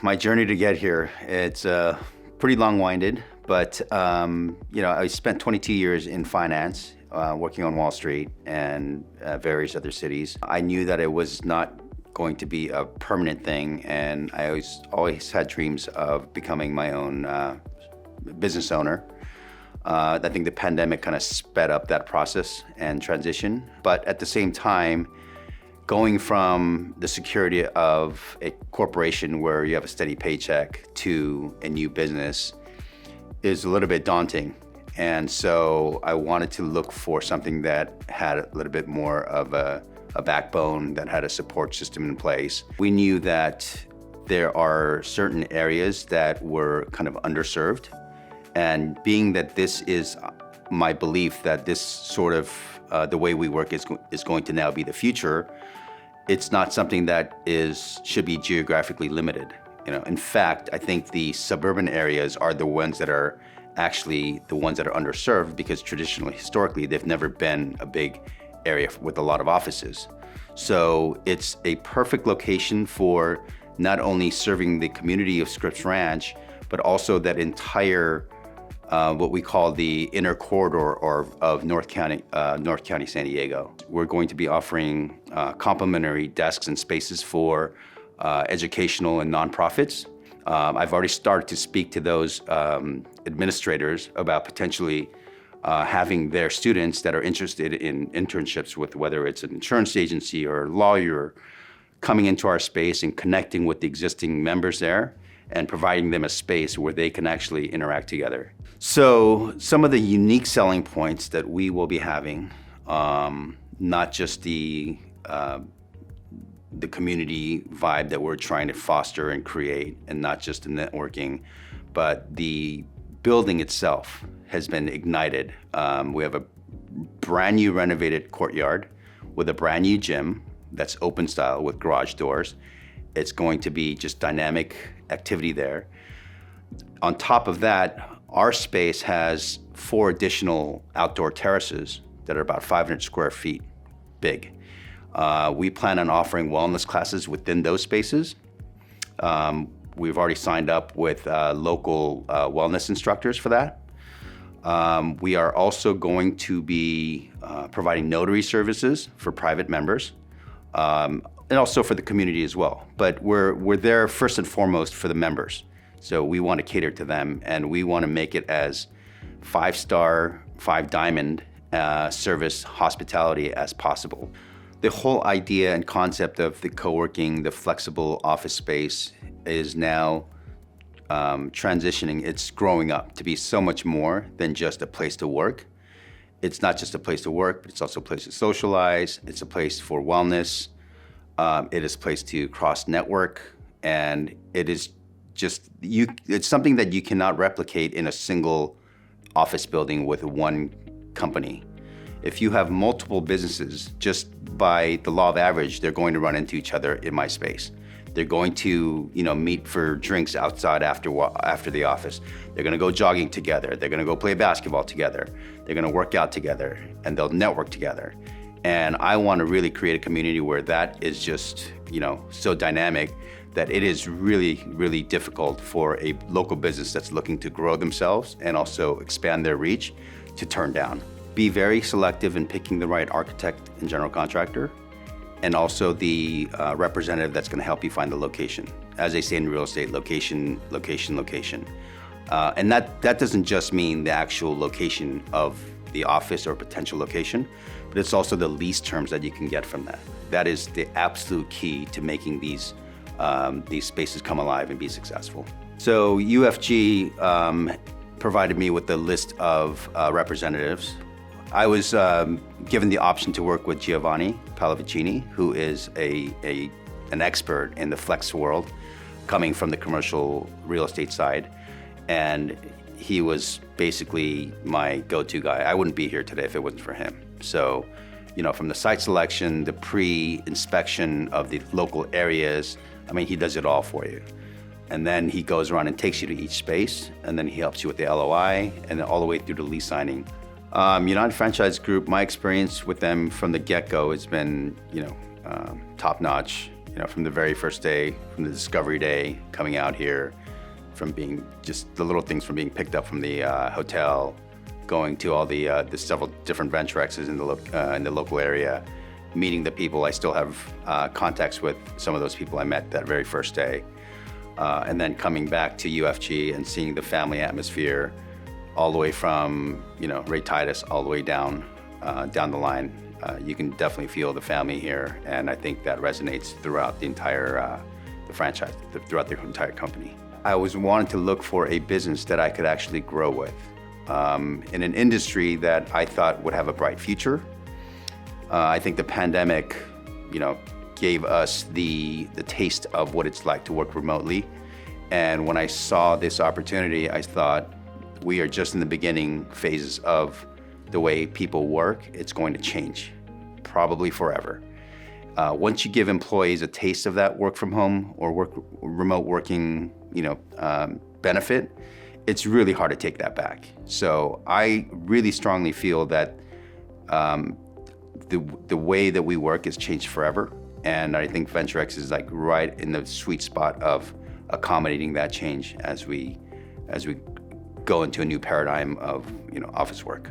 my journey to get here, it's pretty long-winded, but I spent 22 years in finance, working on Wall Street and various other cities. I knew that it was not going to be a permanent thing, and I always had dreams of becoming my own business owner. I think the pandemic kind of sped up that process and transition, but at the same time, going from the security of a corporation where you have a steady paycheck to a new business is a little bit daunting. And so I wanted to look for something that had a little bit more of a backbone, that had a support system in place. We knew that there are certain areas that were kind of underserved. And being that this is my belief that this sort of the way we work is going to now be the future, it's not something that should be geographically limited. In fact, I think the suburban areas are the ones that are actually the ones that are underserved, because traditionally, historically, they've never been a big area with a lot of offices. So it's a perfect location for not only serving the community of Scripps Ranch, but also that entire what we call the inner corridor of North County, San Diego. We're going to be offering complimentary desks and spaces for educational and nonprofits. I've already started to speak to those administrators about potentially having their students that are interested in internships with whether it's an insurance agency or a lawyer coming into our space and connecting with the existing members there and providing them a space where they can actually interact together. So some of the unique selling points that we will be having, not just the community vibe that we're trying to foster and create, and not just the networking, but the building itself has been ignited. We have a brand new renovated courtyard with a brand new gym that's open style with garage doors. It's going to be just dynamic activity there. On top of that, our space has 4 additional outdoor terraces that are about 500 square feet big. We plan on offering wellness classes within those spaces. We've already signed up with local wellness instructors for that. We are also going to be providing notary services for private members, and also for the community as well. But we're there first and foremost for the members. So we want to cater to them, and we want to make it as 5-star, 5-diamond service hospitality as possible. The whole idea and concept of the co-working, the flexible office space is now transitioning. It's growing up to be so much more than just a place to work. It's not just a place to work, but it's also a place to socialize. It's a place for wellness. It is a place to cross-network, and it is just, it's something that you cannot replicate in a single office building with one company. If you have multiple businesses, just by the law of average, they're going to run into each other in my space. They're going to, meet for drinks outside after the office. They're going to go jogging together. They're going to go play basketball together. They're going to work out together, and they'll network together. And I want to really create a community where that is just, so dynamic that it is really, really difficult for a local business that's looking to grow themselves and also expand their reach to turn down. Be very selective in picking the right architect and general contractor, and also the representative that's going to help you find the location. As they say in real estate, location, location, location. And that doesn't just mean the actual location of the office or potential location, but it's also the lease terms that you can get from that. That is the absolute key to making these spaces come alive and be successful. So UFG provided me with a list of representatives. I was given the option to work with Giovanni Pallavicini, who is an expert in the flex world, coming from the commercial real estate side. And he was basically my go-to guy. I wouldn't be here today if it wasn't for him. So, from the site selection, the pre-inspection of the local areas, he does it all for you. And then he goes around and takes you to each space, and then he helps you with the LOI, and then all the way through to lease signing. United Franchise Group, my experience with them from the get-go has been, top-notch. from the very first day, from the discovery day, coming out here, from being just the little things, from being picked up from the hotel, going to all the several different Venturexes in the local area, meeting the people. I still have contacts with some of those people I met that very first day. And then coming back to UFG and seeing the family atmosphere all the way from, Ray Titus all the way down the line. You can definitely feel the family here, and I think that resonates throughout the entire the franchise, throughout the entire company. I always wanted to look for a business that I could actually grow with in an industry that I thought would have a bright future. I think the pandemic, gave us the taste of what it's like to work remotely. And when I saw this opportunity, I thought, we are just in the beginning phases of the way people work. It's going to change, probably forever. Once you give employees a taste of that work from home or remote working, benefit, it's really hard to take that back. So I really strongly feel that the way that we work has changed forever. And I think Venturex is like right in the sweet spot of accommodating that change as we go into a new paradigm of office work.